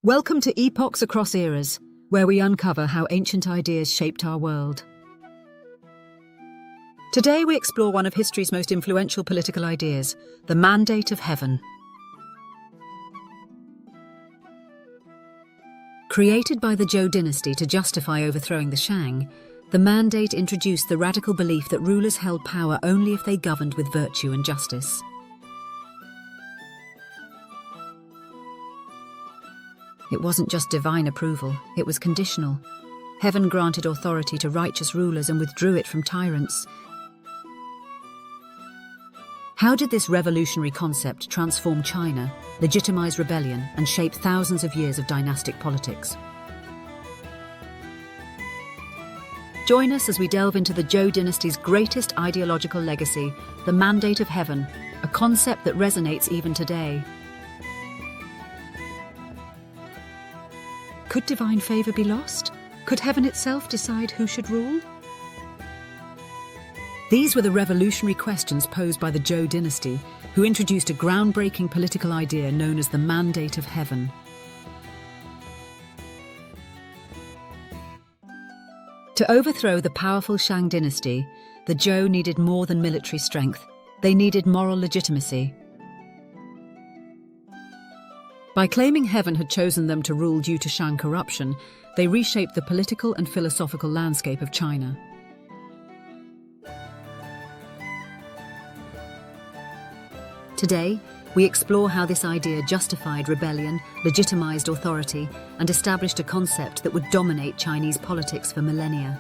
Welcome to Epochs Across Eras, where we uncover how ancient ideas shaped our world. Today we explore one of history's most influential political ideas, the mandate of heaven. Created by the Zhou Dynasty to justify overthrowing the Shang, the mandate introduced the radical belief that rulers held power only if they governed with virtue and justice. It wasn't just divine approval, it was conditional. Heaven granted authority to righteous rulers and withdrew it from tyrants. How did this revolutionary concept transform China, legitimize rebellion, and shape thousands of years of dynastic politics? Join us as we delve into the Zhou Dynasty's greatest ideological legacy, the mandate of heaven, a concept that resonates even today. Could divine favor be lost? Could heaven itself decide who should rule? These were the revolutionary questions posed by the Zhou Dynasty, who introduced a groundbreaking political idea known as the mandate of heaven. To overthrow the powerful Shang dynasty, the Zhou needed more than military strength. They needed moral legitimacy. By claiming heaven had chosen them to rule due to Shang corruption, they reshaped the political and philosophical landscape of China. Today, we explore how this idea justified rebellion, legitimized authority, and established a concept that would dominate Chinese politics for millennia.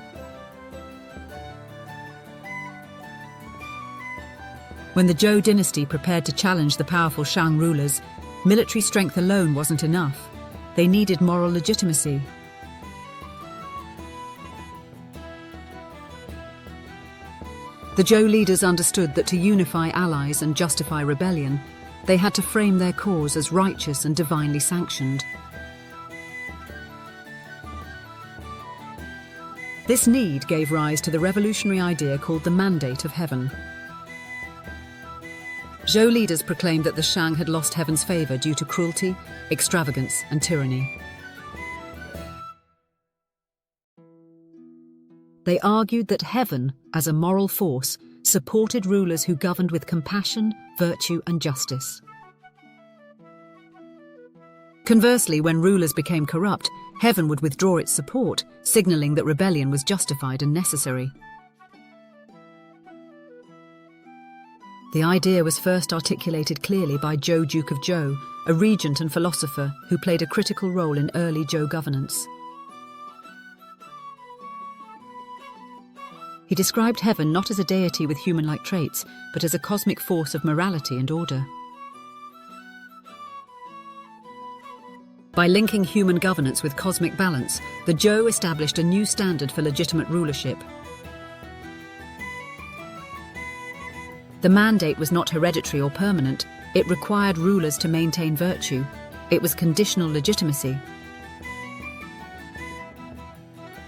When the Zhou dynasty prepared to challenge the powerful Shang rulers, military strength alone wasn't enough. They needed moral legitimacy. The Zhou leaders understood that to unify allies and justify rebellion, they had to frame their cause as righteous and divinely sanctioned. This need gave rise to the revolutionary idea called the mandate of heaven. Zhou leaders proclaimed that the Shang had lost heaven's favor due to cruelty, extravagance, and tyranny. They argued that heaven, as a moral force, supported rulers who governed with compassion, virtue, and justice. Conversely, when rulers became corrupt, heaven would withdraw its support, signaling that rebellion was justified and necessary. The idea was first articulated clearly by Zhou, Duke of Zhou, a regent and philosopher who played a critical role in early Zhou governance. He described heaven not as a deity with human-like traits, but as a cosmic force of morality and order. By linking human governance with cosmic balance, the Zhou established a new standard for legitimate rulership. The mandate was not hereditary or permanent. It required rulers to maintain virtue. It was conditional legitimacy.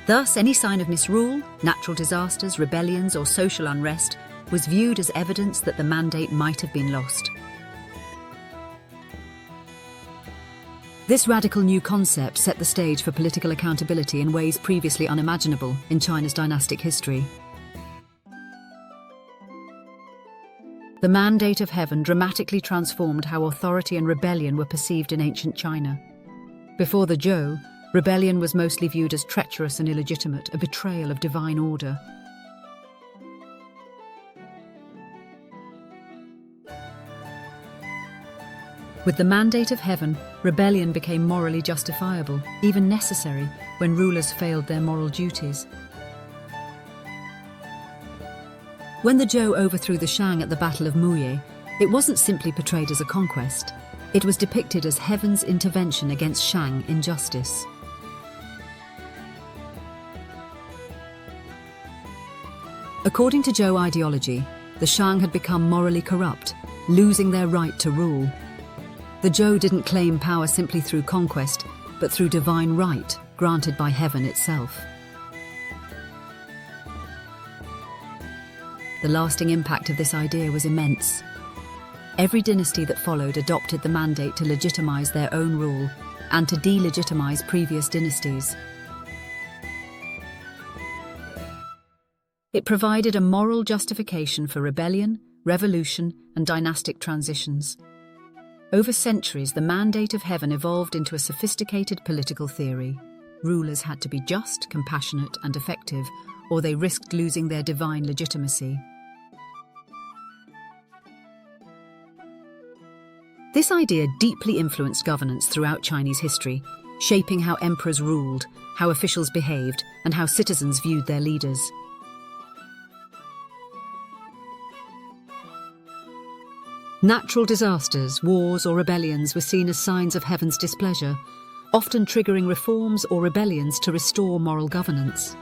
Thus, any sign of misrule, natural disasters, rebellions, or social unrest was viewed as evidence that the mandate might have been lost. This radical new concept set the stage for political accountability in ways previously unimaginable in China's dynastic history. The mandate of heaven dramatically transformed how authority and rebellion were perceived in ancient China. Before the Zhou, rebellion was mostly viewed as treacherous and illegitimate, a betrayal of divine order. With the mandate of heaven, rebellion became morally justifiable, even necessary, when rulers failed their moral duties. When the Zhou overthrew the Shang at the Battle of Muye, it wasn't simply portrayed as a conquest. It was depicted as heaven's intervention against Shang injustice. According to Zhou ideology, the Shang had become morally corrupt, losing their right to rule. The Zhou didn't claim power simply through conquest, but through divine right granted by heaven itself. The lasting impact of this idea was immense. Every dynasty that followed adopted the mandate to legitimize their own rule, and to delegitimize previous dynasties. It provided a moral justification for rebellion, revolution, and dynastic transitions. Over centuries, the mandate of heaven evolved into a sophisticated political theory. Rulers had to be just, compassionate, and effective, or they risked losing their divine legitimacy. This idea deeply influenced governance throughout Chinese history, shaping how emperors ruled, how officials behaved, and how citizens viewed their leaders. Natural disasters, wars, or rebellions were seen as signs of heaven's displeasure, often triggering reforms or rebellions to restore moral governance.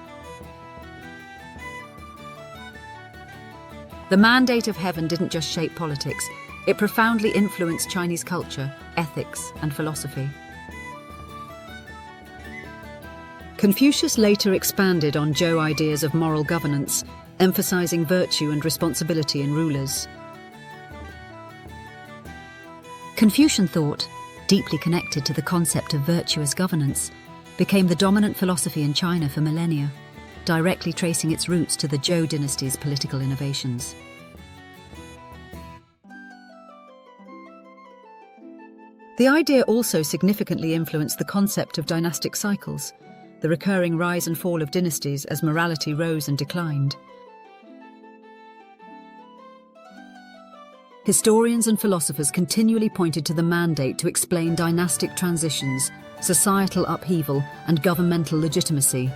The mandate of heaven didn't just shape politics, it profoundly influenced Chinese culture, ethics, and philosophy. Confucius later expanded on Zhou ideas of moral governance, emphasizing virtue and responsibility in rulers. Confucian thought, deeply connected to the concept of virtuous governance, became the dominant philosophy in China for millennia, directly tracing its roots to the Zhou Dynasty's political innovations. The idea also significantly influenced the concept of dynastic cycles, the recurring rise and fall of dynasties as morality rose and declined. Historians and philosophers continually pointed to the mandate to explain dynastic transitions, societal upheaval, and governmental legitimacy.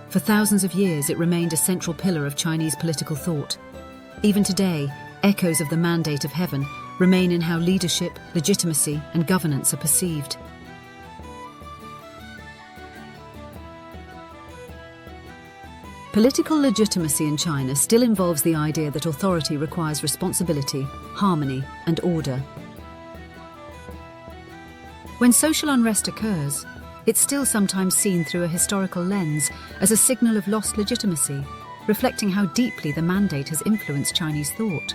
For thousands of years, it remained a central pillar of Chinese political thought. Even today, echoes of the mandate of heaven remain in how leadership, legitimacy, and governance are perceived. Political legitimacy in China still involves the idea that authority requires responsibility, harmony, and order. When social unrest occurs, it's still sometimes seen through a historical lens as a signal of lost legitimacy, reflecting how deeply the mandate has influenced Chinese thought.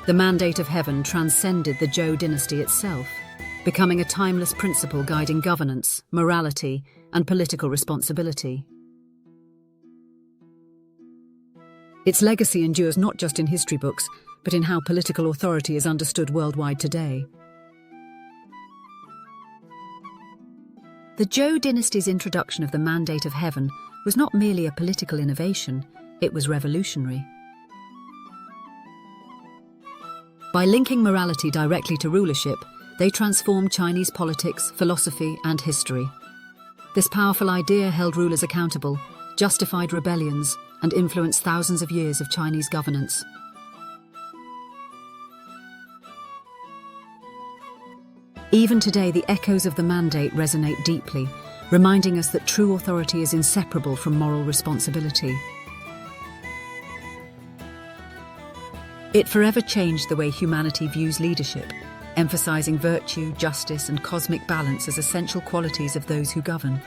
The mandate of heaven transcended the Zhou dynasty itself, becoming a timeless principle guiding governance, morality, and political responsibility. Its legacy endures not just in history books, but in how political authority is understood worldwide today. The Zhou dynasty's introduction of the mandate of heaven was not merely a political innovation, it was revolutionary. By linking morality directly to rulership, they transformed Chinese politics, philosophy, and history. This powerful idea held rulers accountable, justified rebellions, and influenced thousands of years of Chinese governance. Even today, the echoes of the mandate resonate deeply, reminding us that true authority is inseparable from moral responsibility. It forever changed the way humanity views leadership, emphasizing virtue, justice, and cosmic balance as essential qualities of those who govern.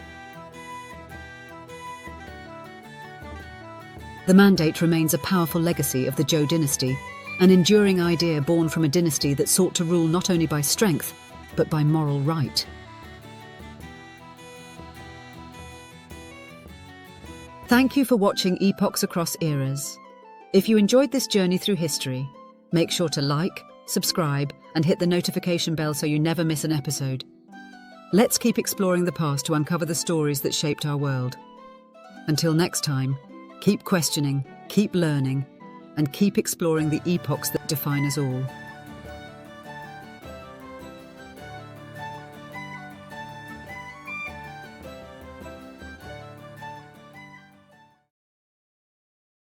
The mandate remains a powerful legacy of the Zhou dynasty, an enduring idea born from a dynasty that sought to rule not only by strength, but by moral right. Thank you for watching Epochs Across Eras. If you enjoyed this journey through history, make sure to like, subscribe, and hit the notification bell so you never miss an episode. Let's keep exploring the past to uncover the stories that shaped our world. Until next time, keep questioning, keep learning, and keep exploring the epochs that define us all.